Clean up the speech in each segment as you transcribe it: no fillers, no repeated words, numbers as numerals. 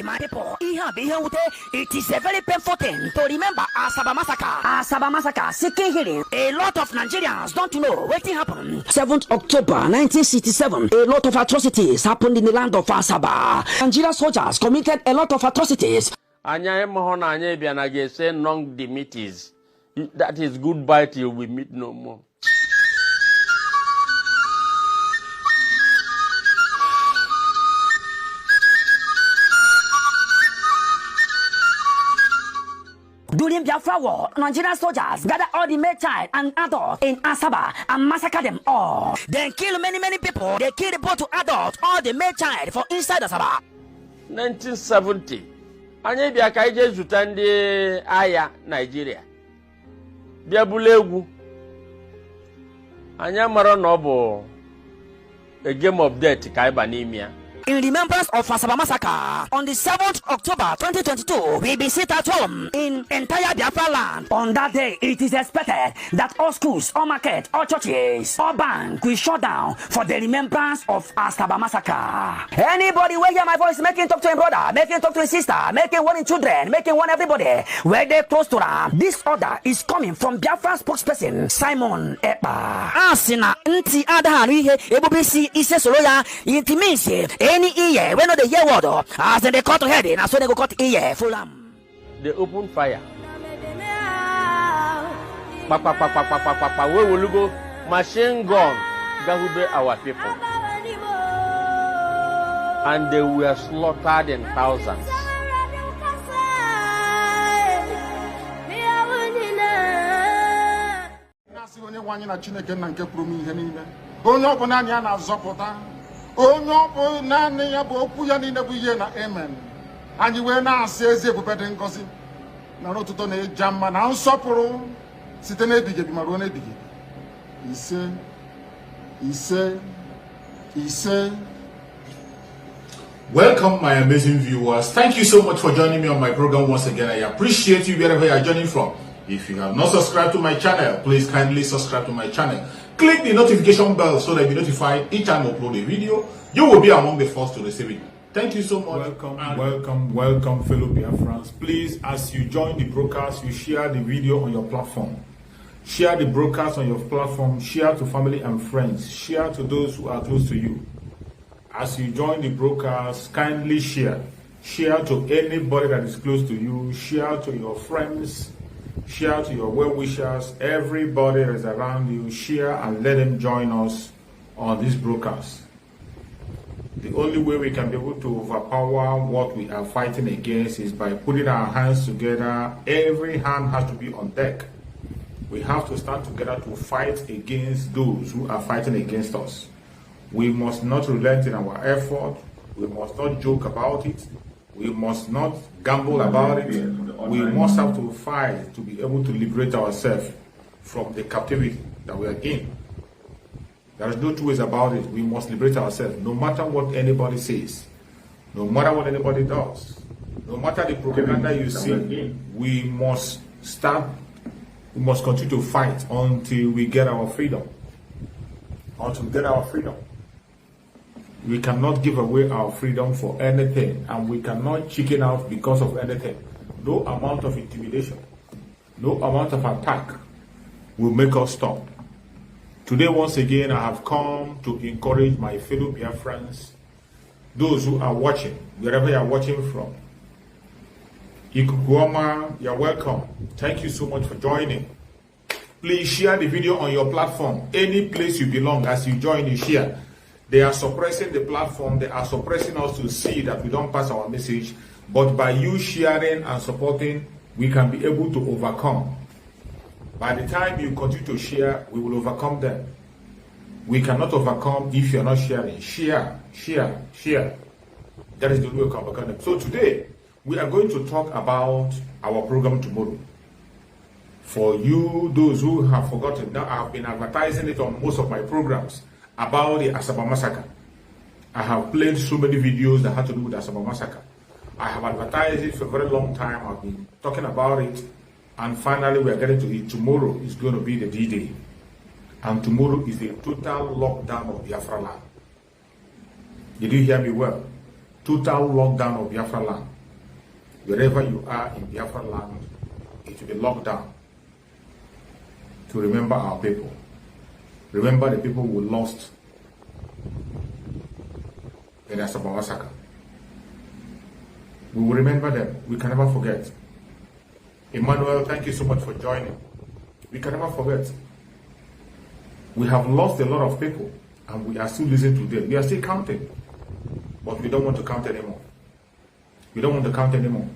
My people, it is a very painful thing to remember Asaba massacre. Asaba massacre, seeking healing. A lot of Nigerians don't know what happened. 7th October 1967, a lot of atrocities happened in the land of Asaba. Nigerian soldiers committed a lot of atrocities. Anya mohona anya bianage say long the meeties. That is goodbye till we meet no more. During Biafra war, Nigerian soldiers gathered all the male child and adults in Asaba and massacred them all. They killed many people. They killed both adults, all the male child for inside Asaba. 1970. Anya biaka ije zutande aya Nigeria. Bia bulegu. Anya mara no bo a game of death ka iba n'imia. In remembrance of Asaba massacre, on the 7th October 2022, we be sit at home in entire Biafra land. On that day, it is expected that all schools, all markets, all churches, all banks will shut down for the remembrance of Asaba massacre. Anybody where hear my voice, making talk to him brother, making talk to his sister, making one in children, making one everybody, where they close to them. This order is coming from Biafra spokesperson Simon Ekpa. Asina nti adahari he ebubisi ise soloya intiminsi. Any ear, when they hear word, as they cut head, and so they go cut ear, Fulani. They open fire. Papa, where will you go? Machine gun, Gahube our people. And they were slaughtered in thousands. Onye bụ naanị ya bụ okwu ya niile bụ ihe na amen. Anyị wee na-asị ezi ebube dị ngọzi na ọtụtụ na-eja mma na nsọpụrụ site n'ebighị ebi ma ruo n'ebighị ebi. Ise. Welcome, my amazing viewers. Thank you so much for joining me on my program once again. I appreciate you wherever you are joining from. If you have not subscribed to my channel, please kindly subscribe to my channel. Click the notification bell so that you'll be notified each time I upload a video. You will be among the first to receive it. Thank you so much. Welcome, fellow Biafrans. Please, as you join the broadcast, you share the video on your platform. Share the broadcast on your platform. Share to family and friends. Share to those who are close to you. As you join the broadcast, kindly share. Share to anybody that is close to you. Share to your friends. Share to your well-wishers, everybody that is around you. Share and let them join us on this broadcast. The only way we can be able to overpower what we are fighting against is by putting our hands together. Every hand has to be on deck. We have to stand together to fight against those who are fighting against us. We must not relent in our effort. We must not joke about it. We must not gamble about it. We must have to fight to be able to liberate ourselves from the captivity that we are in. There is no two ways about it. We must liberate ourselves, no matter what anybody says, no matter what anybody does, no matter the propaganda you see. We must continue to fight until we get our freedom. We cannot give away our freedom for anything, and we cannot chicken out because of anything. No amount of intimidation, no amount of attack will make us stop. Today, once again, I have come to encourage my fellow Biafrans, those who are watching, wherever you are watching from. Ikukuoma, you're welcome. Thank you so much for joining. Please share the video on your platform. Any place you belong, as you join, you share. They are suppressing the platform. They are suppressing us to see that we don't pass our message. But by you sharing and supporting, we can be able to overcome. By the time you continue to share, we will overcome them. We cannot overcome if you're not sharing. Share. That is the way we can overcome them. So today, we are going to talk about our program tomorrow. For you, those who have forgotten, now I have been advertising it on most of my programs about the Asaba massacre. I have played so many videos that had to do with the Asaba massacre. I have advertised it for a very long time. I've been talking about it. And finally, we are getting to it. Tomorrow is going to be the D-Day. And tomorrow is the total lockdown of Biafra land. Did you hear me well? Total lockdown of Biafra land. Wherever you are in Biafra land, it will be locked down to remember our people. Remember the people who lost in the Asaba massacre. We will remember them. We can never forget. Emmanuel, thank you so much for joining. We can never forget. We have lost a lot of people and we are still listening to them. We are still counting. But we don't want to count anymore. We don't want to count anymore.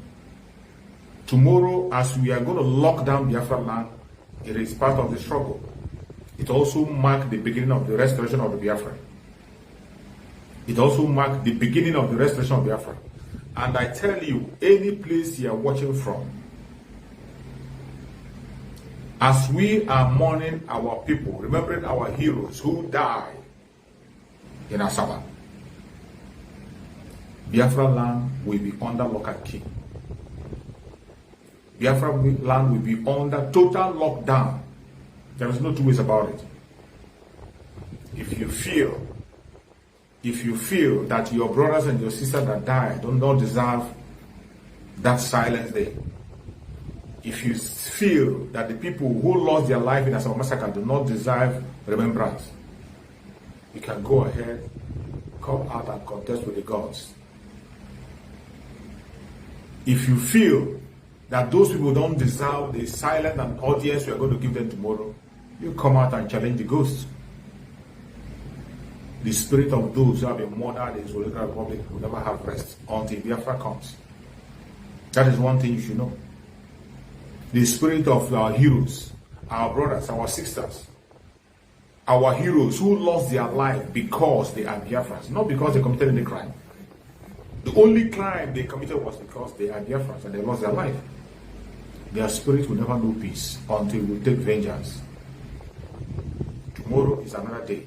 Tomorrow, as we are going to lock down Biafra land, it is part of the struggle. It also marks the beginning of the restoration of the Biafra. It also marks the beginning of the restoration of Biafra. And I tell you, any place you are watching from, as we are mourning our people, remembering our heroes who died in Asaba, Biafra land will be under lock and key. Biafra land will be under total lockdown. There is no two ways about it. If you feel that your brothers and your sisters that died do not deserve that silence there, if you feel that the people who lost their life in Asaba massacre do not deserve remembrance, you can go ahead, come out and contest with the gods. If you feel that those people don't deserve the silence and audience we are going to give them tomorrow, you come out and challenge the ghosts. The spirit of those who have been murdered in the Zululand Republic will never have rest until Biafra comes. That is one thing you should know. The spirit of our heroes, our brothers, our sisters, our heroes who lost their life because they are Biafrans, not because they committed any crime. The only crime they committed was because they are Biafrans and they lost their life. Their spirit will never know peace until we take vengeance. Tomorrow is another day.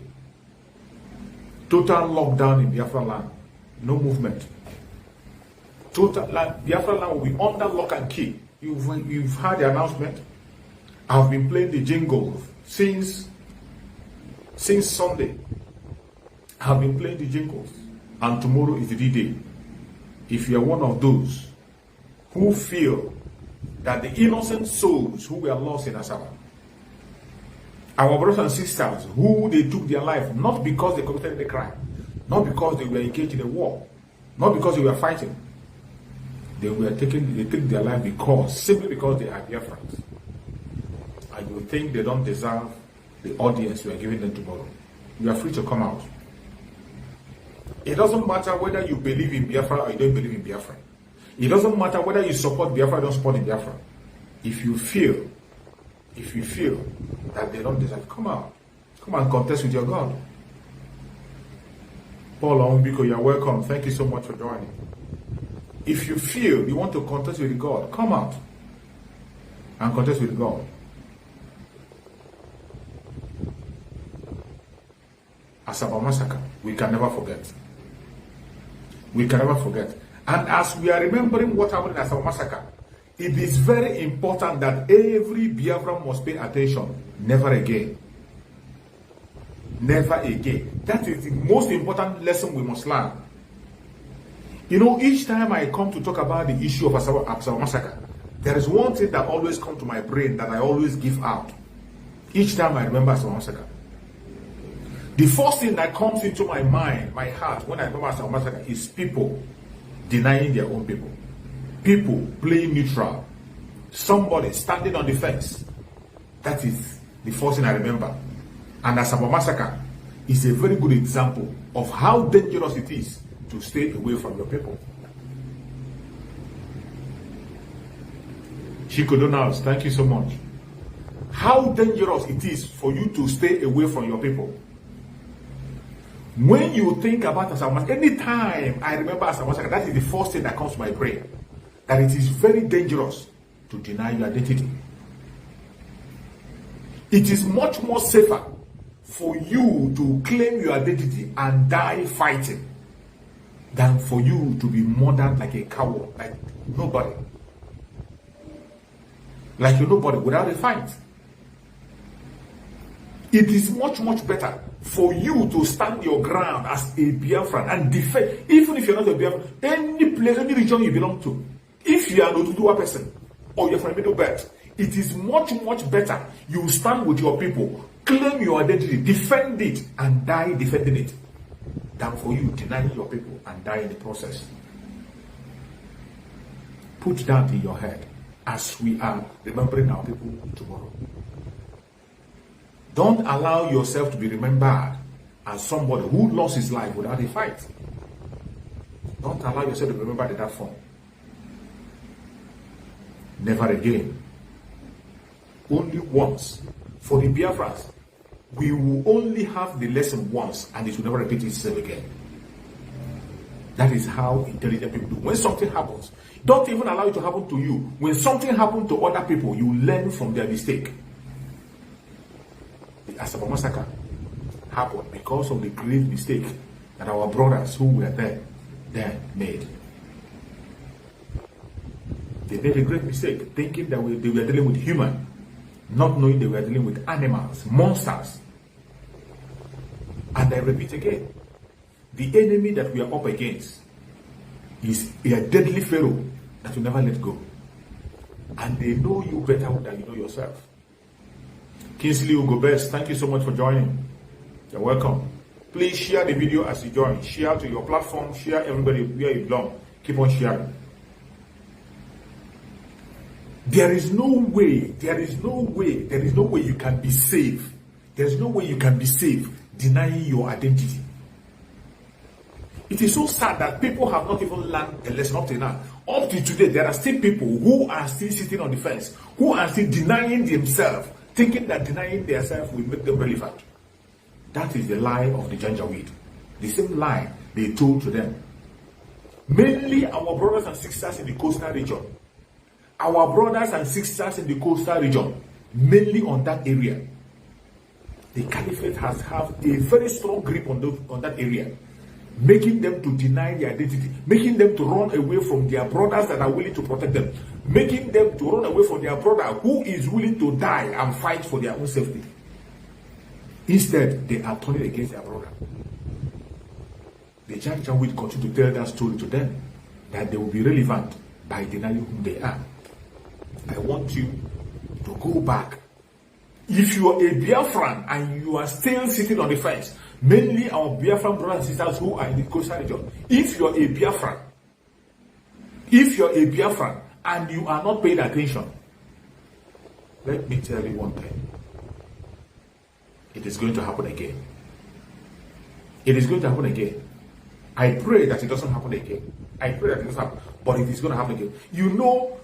Total lockdown in Biafra land. No movement. Biafra land will be under lock and key. You've heard the announcement. I've been playing the jingle since Sunday. I've been playing the jingles. And tomorrow is the D-Day. If you are one of those who feel that the innocent souls who were lost in Asaba, our brothers and sisters who they took their life not because they committed the crime, not because they were engaged in a war, not because they were fighting, they took their life simply because they are Biafrans. And you think they don't deserve the audience we are giving them tomorrow. You are free to come out. It doesn't matter whether you believe in Biafra or you don't believe in Biafra. It doesn't matter whether you support Biafra or don't support Biafra. If you feel that they don't deserve, come out. Come and contest with your God. Paul Ombiko, you're welcome. Thank you so much for joining. If you feel you want to contest with God, come out and contest with God. Asaba massacre, we can never forget. We can never forget. And as we are remembering what happened in Asaba massacre, it is very important that every Biafran must pay attention. Never again. Never again. That is the most important lesson we must learn. You know, each time I come to talk about the issue of Asaba massacre, there is one thing that always comes to my brain that I always give out. Each time I remember Asaba massacre. The first thing that comes into my mind, my heart, when I remember Asaba massacre is people denying their own people. People playing neutral. Somebody standing on the fence. That is the first thing I remember. And Asaba massacre is a very good example of how dangerous it is to stay away from your people. Chico Donalds, thank you so much. How dangerous it is for you to stay away from your people. When you think about Asaba massacre, anytime I remember Asaba massacre, that is the first thing that comes to my brain. That it is very dangerous to deny your identity. It is much more safer for you to claim your identity and die fighting than for you to be murdered like a coward, like nobody. like you're nobody without a fight. It is much, much better for you to stand your ground as a Biafran and defend, even if you're not a Biafran, any place, any region you belong to. If you are an Oduduwa person or you're from Middle Belt, it is much, much better you stand with your people, claim your identity, defend it, and die defending it, than for you denying your people and die in the process. Put that in your head as we are remembering our people tomorrow. Don't allow yourself to be remembered as somebody who lost his life without a fight. Don't allow yourself to be remembered in that form. Never again. Only once. For the Biafrans, we will only have the lesson once and it will never repeat itself again. That is how intelligent people do. When something happens, don't even allow it to happen to you. When something happens to other people, you learn from their mistake. The Asaba massacre happened because of the grave mistake that our brothers who were there then made. They made a great mistake, thinking that they were dealing with human, not knowing they were dealing with animals, monsters. And I repeat again, the enemy that we are up against is a deadly pharaoh that will never let go. And they know you better than you know yourself. Kingsley Ugobest, thank you so much for joining. You're welcome. Please share the video as you join. Share to your platform. Share everybody where you belong. Keep on sharing. There is no way you can be safe. There's no way you can be safe denying your identity. It is so sad that people have not even learned a lesson up to now. Up to today, there are still people who are still sitting on the fence, who are still denying themselves, thinking that denying themselves will make them relevant. That is the lie of the Janjaweed. The same lie they told to them. Mainly our brothers and sisters in the coastal region. Our brothers and sisters in the coastal region, mainly on that area. The caliphate has have a very strong grip on that area, making them to deny their identity, making them to run away from their brothers that are willing to protect them, making them to run away from their brother who is willing to die and fight for their own safety. Instead, they are turning against their brother. The Janjaweed will continue to tell that story to them, that they will be relevant by denying who they are. I want you to go back. If you are a Biafran and you are still sitting on the fence, mainly our Biafran brothers and sisters who are in the coastal region, if you're a Biafran and you are not paying attention, let me tell you one thing. It is going to happen again. It is going to happen again. I pray that it doesn't happen again. I pray that it doesn't happen, but it is going to happen again. You know,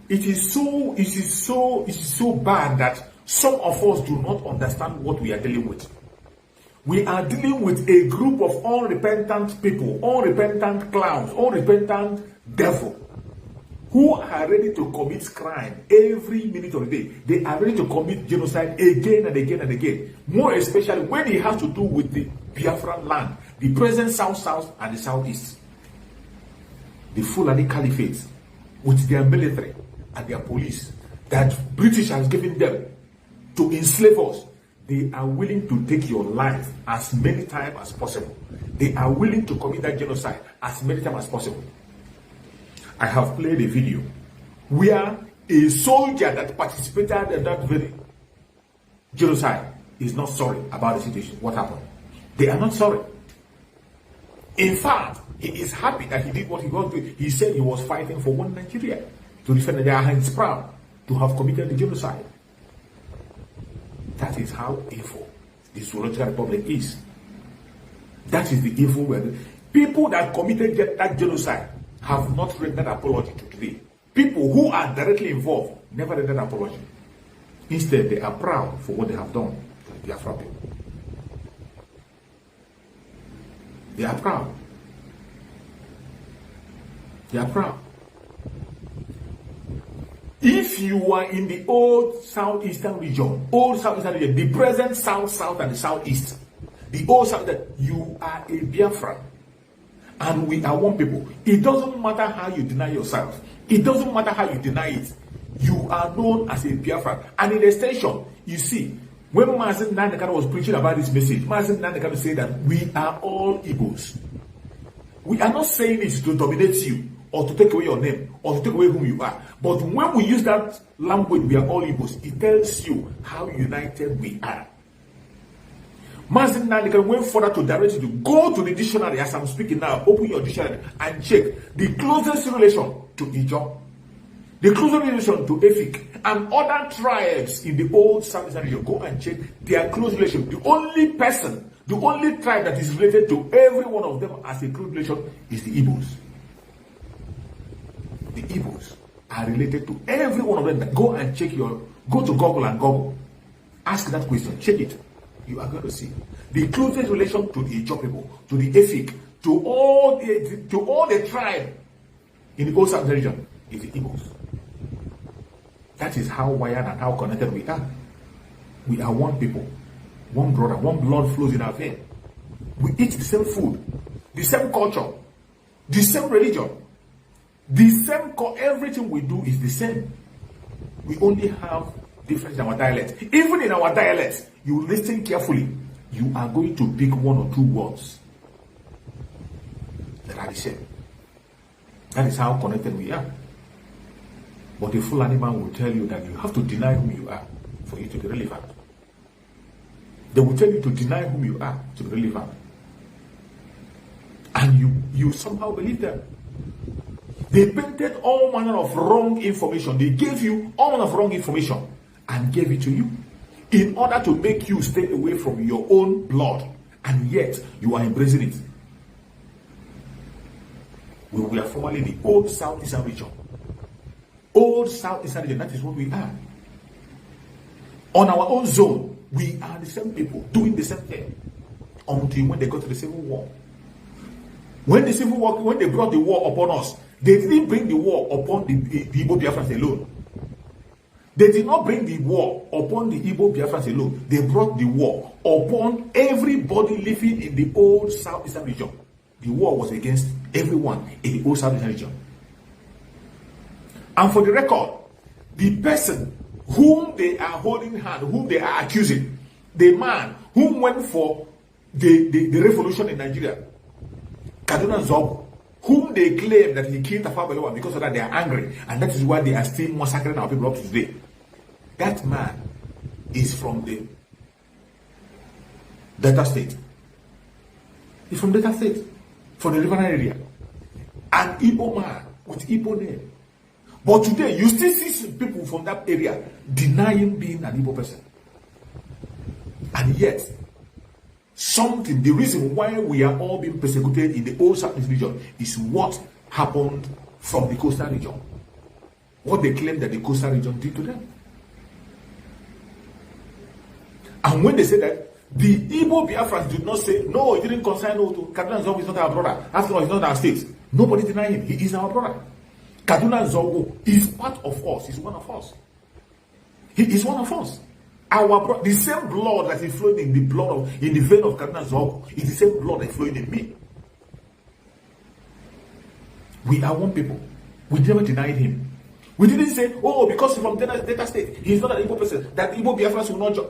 it is so bad that some of us do not understand what we are dealing with. We are dealing with a group of unrepentant people, unrepentant clowns, unrepentant devil, who are ready to commit crime every minute of the day. They are ready to commit genocide again and again and again. More especially when it has to do with the Biafran land, the present South and the Southeast. The Fulani Caliphate, with their military and their police that British has given them to enslave us, they are willing to take your life as many times as possible. They are willing to commit that genocide as many times as possible. I have played a video where a soldier that participated in that very genocide is not sorry about the situation. What happened? They are not sorry. In fact, he is happy that he did what he was doing. He said he was fighting for one Nigeria, to defend their hands proud to have committed the genocide. That is how evil the Zoological Republic is. That is the evil where people that committed that genocide have not rendered apology to today. People who are directly involved never rendered apology. Instead, they are proud for what they have done to the Biafra people. They are proud. They are proud. If you are in the old southeastern region, the present south and the southeast, the old south, you are a Biafran. And we are one people. It doesn't matter how you deny yourself. It doesn't matter how you deny it. you are known as a Biafran. And in extension, you see, when Mazen Nandekano was preaching about this message, Mazen Nandekano said that we are all Igbos. We are not saying it to dominate you or to take away your name or to take away whom you are. But when we use that language, we are all Igbos, it tells you how united we are. Mazen Nandekano went further to direct you to go to the dictionary as I'm speaking now. Open your dictionary and check the closest relation to Ijaw, the closest relation to Efik, and other tribes in the old Southeastern region. Go and check their close relation. The only person, the only tribe that is related to every one of them as a close relation is the Igbos. The Igbos are related to every one of them. Go and check go to Google and Google. Ask that question. Check it. You are going to see the closest relation to the Ijaw people, to the Efik, to all the tribe in the old Southeastern region is the Igbos. That is how wired and how connected we are. We are one people, one brother, one blood flows in our veins. We eat the same food, the same culture, the same religion, the same everything we do is the same. We only have difference in our dialect. Even in our dialects, you listen carefully, you are going to pick one or two words that are the same. That is how connected we are. But the Fulani man will tell you that you have to deny who you are for you to be relevant. They will tell you to deny whom you are to be relevant. And you somehow believe them. They painted all manner of wrong information. They gave you all manner of wrong information and gave it to you in order to make you stay away from your own blood. And yet you are embracing it. We were formerly the old Southeastern region. Old Southeastern region, that is what we are. On our own zone, we are the same people doing the same thing until when they got to the Civil War. When they brought the war upon us, they didn't bring the war upon the Igbo Biafrans alone. They did not bring the war upon the Igbo Biafrans alone. They brought the war upon everybody living in the old Southeastern region. The war was against everyone in the old Southeastern region. And for the record, the person whom they are holding hand, whom they are accusing, the man who went for the revolution in Nigeria, Kaduna Zogo, whom they claim that he killed Tafawa Balewa, because of that they are angry, and that is why they are still massacring our people up to today. That man is from the Delta State. He's from Delta State, from the riverine area. An Igbo man with Igbo name. But today, you still see people from that area denying being an Igbo person. And yet, the reason why we are all being persecuted in the old Southeast region is what happened from the coastal region. What they claim that the coastal region did to them. And when they say that, the Igbo Biafrans did not say, no, it didn't concern us. Kaduna Zogo is not our brother. After all, he's not our state. Nobody deny him. He is our brother. Kaduna Zogo is part of us. He's one of us. He is one of us. The same blood that is flowing in the vein of Kaduna Zogo is the same blood that is flowing in me. We are one people. We never denied him. We didn't say, oh, because he's from Delta State, he's not an Igbo person, that Igbo Biafrans will not join.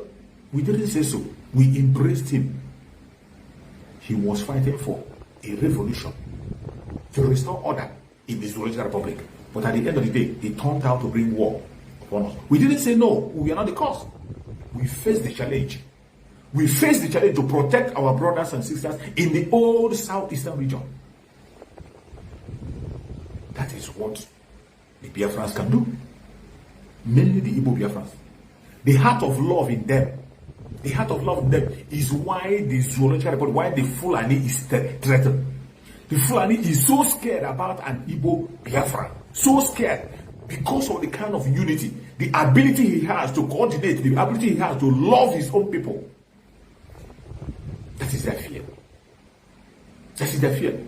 We didn't say so. We embraced him. He was fighting for a revolution to restore order in the Zoological Republic. But at the end of the day, he turned out to bring war upon us. We didn't say no, we are not the cause. We faced the challenge. We faced the challenge to protect our brothers and sisters in the old Southeastern region. That is what the Biafrans can do. Mainly the Igbo Biafrans. The heart of love in them. The heart of love in them is why the Zoological Republic, why the Fulani is threatened. The Fulani is so scared about an Igbo Biafra. So scared because of the kind of unity, the ability he has to coordinate, the ability he has to love his own people. That is their fear. That is their fear.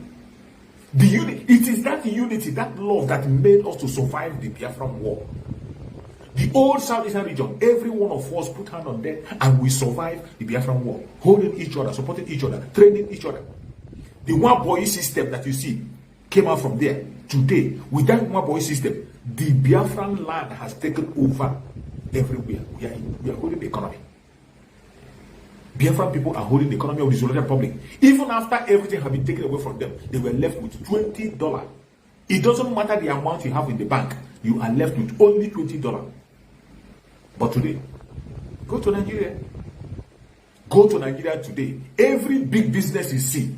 It is that unity, that love that made us to survive the Biafran war. The old Southeastern region, every one of us put hand on deck and we survived the Biafran war. Holding each other, supporting each other, training each other. The one boy system that you see came out from there. Today, with that one boy system, The Biafran land has taken over everywhere. We are holding the economy. Biafran people are holding the economy of the Zulu Republic. Even after everything had been taken away from them, they were left with $20. It doesn't matter the amount you have in the bank, you are left with only $20. But today, go to Nigeria. Go to Nigeria today. Every big business you see,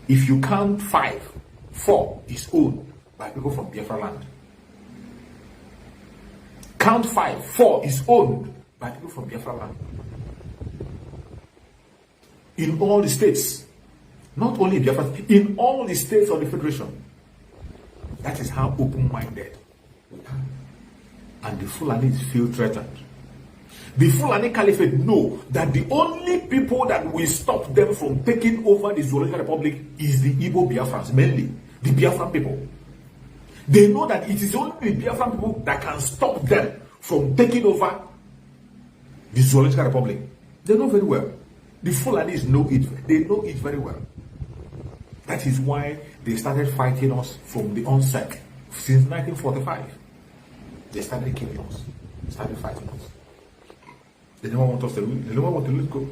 if you count 5, 4 is owned by people from Biafra land. Count 5, 4 is owned by people from Biafra land. In all the states, not only Biafra, in all the states of the Federation. That is how open-minded we are. And the Fulani feel threatened. The Fulani Caliphate know that the only people that will stop them from taking over the Zoological Republic is the Igbo Biafrans, mainly the Biafran people. They know that it is only the Biafran people that can stop them from taking over the Zoological Republic. They know very well. The Fulanis know it. They know it very well. That is why they started fighting us from the onset. Since 1945, they started killing us, started fighting us. They never want us to lose. They never want to let go.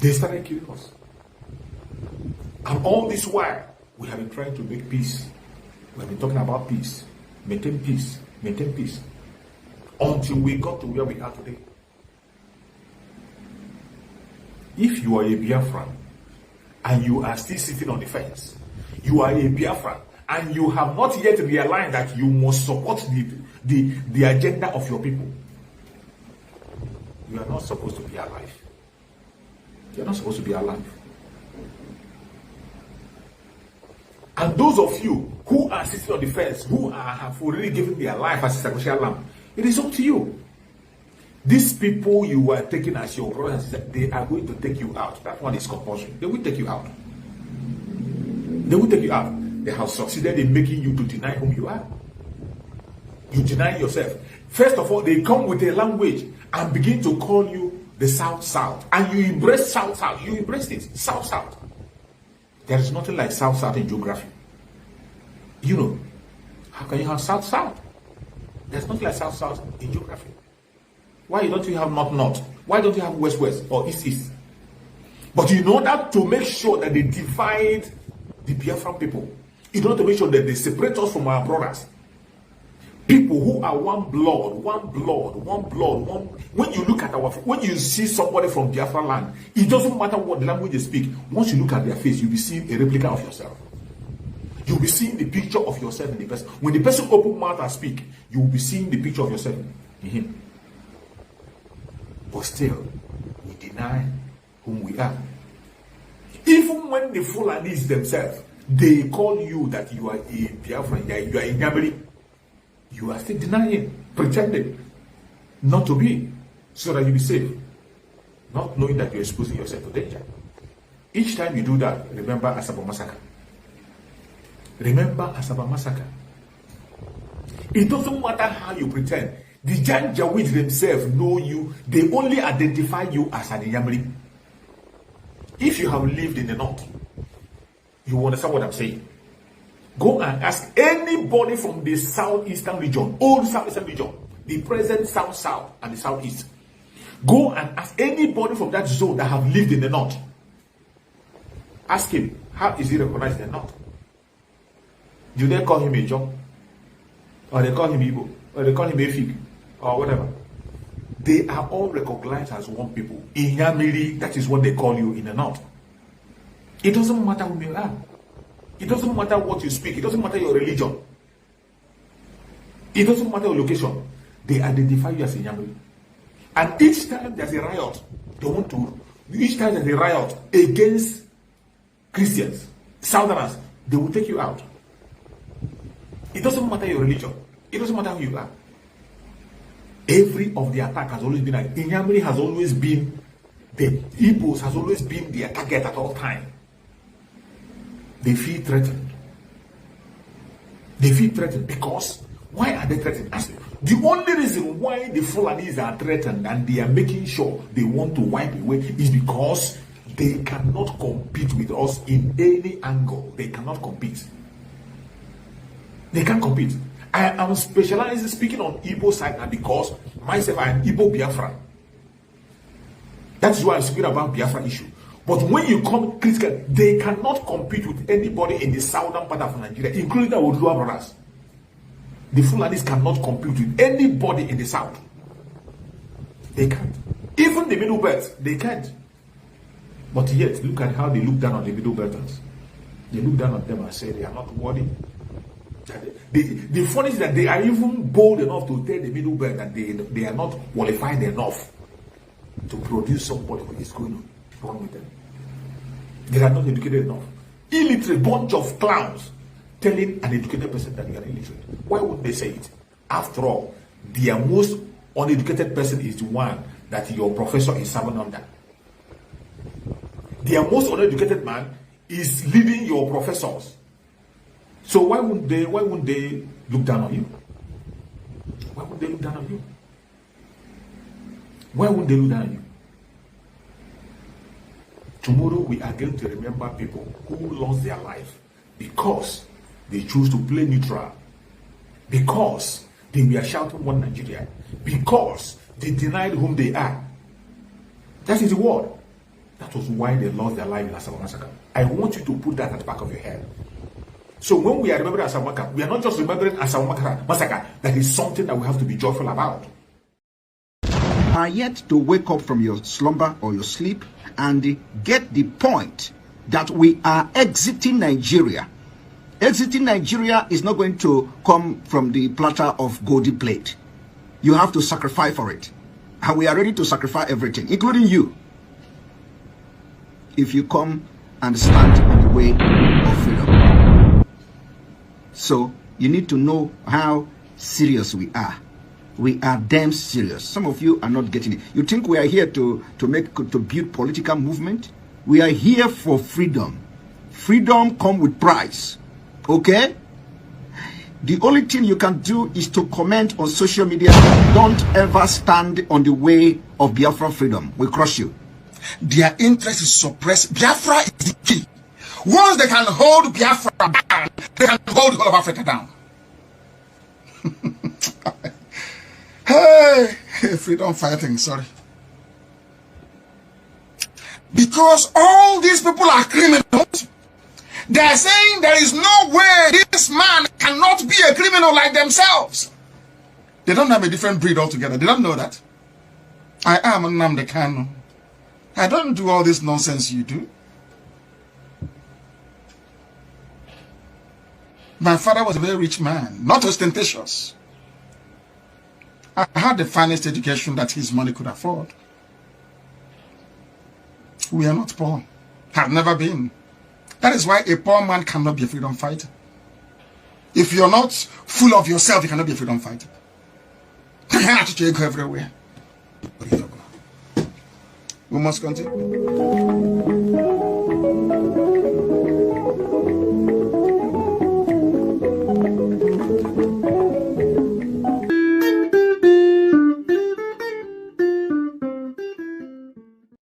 They started killing us. And all this while, we have been trying to make peace. We have been talking about peace. Maintain peace. Maintain peace. Until we got to where we are today. If you are a Biafran and you are still sitting on the fence, you are a Biafran and you have not yet realized that you must support the agenda of your people, you are not supposed to be alive. You are not supposed to be alive. And those of you who are sitting on the fence, who have already given their life as a sacrificial lamb, it is up to you. These people you are taking as your brothers, they are going to take you out. That one is compulsory. They will take you out. They will take you out. They have succeeded in making you to deny whom you are. You deny yourself. First of all, they come with a language and begin to call you the South. And you embrace South. You embrace it. South. There is nothing like South in geography. You know, how can you have South? There's nothing like South in geography. Why don't you have North? Why don't you have West or East? But in order to make sure that they divide the Biafran people, in order to make sure that they separate us from our brothers, people who are one blood. When you look at when you see somebody from Biafra land, it doesn't matter what language they speak. Once you look at their face, you'll be seeing a replica of yourself. You'll be seeing the picture of yourself in the person. When the person open mouth and speak, you will be seeing the picture of yourself in him. But still, we deny whom we are. Even when the Fulanis themselves, they call you that you are a Biafran, you are a Nyamiri, you are still denying, pretending not to be, so that you be safe, not knowing that you're exposing yourself to danger. Each time you do that, remember Asaba massacre. Remember Asaba massacre. It doesn't matter how you pretend. The Janjaweed themselves know you. They only identify you as an Inyamiri. If you have lived in the north, you understand what I'm saying. Go and ask anybody from the southeastern region, old southeastern region, the present south and the southeast. Go and ask anybody from that zone that have lived in the north. Ask him, how is he recognized in the north? Do they call him a John? Or they call him Igbo? Or they call him a Fig? Or whatever. They are all recognized as one people. Inyamiri, that is what they call you in the north. It doesn't matter who you are. It doesn't matter what you speak. It doesn't matter your religion. It doesn't matter your location. They identify you as Inyamiri. And each time there's a riot, each time there's a riot against Christians, Southerners, they will take you out. It doesn't matter your religion. It doesn't matter who you are. Every of the attack has always been like Inyamiri has always been, the Igbos has always been their target at all times. They feel threatened. They feel threatened because why are they threatened? The only reason why the Fulanis are threatened and they are making sure they want to wipe away is because they cannot compete with us in any angle. They cannot compete. They can't compete. I am specializing speaking on Igbo side now because myself I am Igbo Biafra. That's why I'm speaking about Biafra issue. But when you come critical, they cannot compete with anybody in the southern part of Nigeria, including the Odua brothers. The Fulanis cannot compete with anybody in the south. They can't. Even the middle belt, they can't. But yet, look at how they look down on the middle belters. They look down on them and say they are not worthy. The funny is that they are even bold enough to tell the middle belt that they are not qualified enough to produce somebody who is going wrong with them. They are not educated enough. Illiterate bunch of clowns telling an educated person that you are illiterate. Why would they say it? After all, their most uneducated person is the one that your professor is serving under. Their most uneducated man is leading your professors. So why wouldn't they look down on you? Why would they look down on you? Why would they look down on you? Tomorrow we are going to remember people who lost their life because they chose to play neutral, because they were shouting one Nigeria, because they denied whom they are. That is the word. That was why they lost their life in Asaba massacre. I want you to put that at the back of your head. So when we are remembering Asaba massacre, we are not just remembering Asaba massacre. That is something that we have to be joyful about. Are yet to wake up from your slumber or your sleep and get the point that we are exiting Nigeria. Exiting Nigeria is not going to come from the platter of golden plate. You have to sacrifice for it. And we are ready to sacrifice everything, including you, if you come and stand in the way of freedom. So you need to know how serious we are. We are damn serious. Some of you are not getting it. You think we are here to build political movement? We are here for freedom. Freedom comes with price. Okay? The only thing you can do is to comment on social media. Don't ever stand on the way of Biafra freedom. We crush you. Their interest is suppressed. Biafra is the key. Once they can hold Biafra down, they can hold the whole of Africa down. Hey, freedom fighting, sorry. Because all these people are criminals, they are saying there is no way this man cannot be a criminal like themselves. They don't have a different breed altogether. They don't know that. I am Nnamdi Kanu. I don't do all this nonsense you do. My father was a very rich man, not ostentatious. I had the finest education that his money could afford. We are not poor. Have never been. That is why a poor man cannot be a freedom fighter. If you're not full of yourself, you cannot be a freedom fighter. You have to go everywhere. We must continue.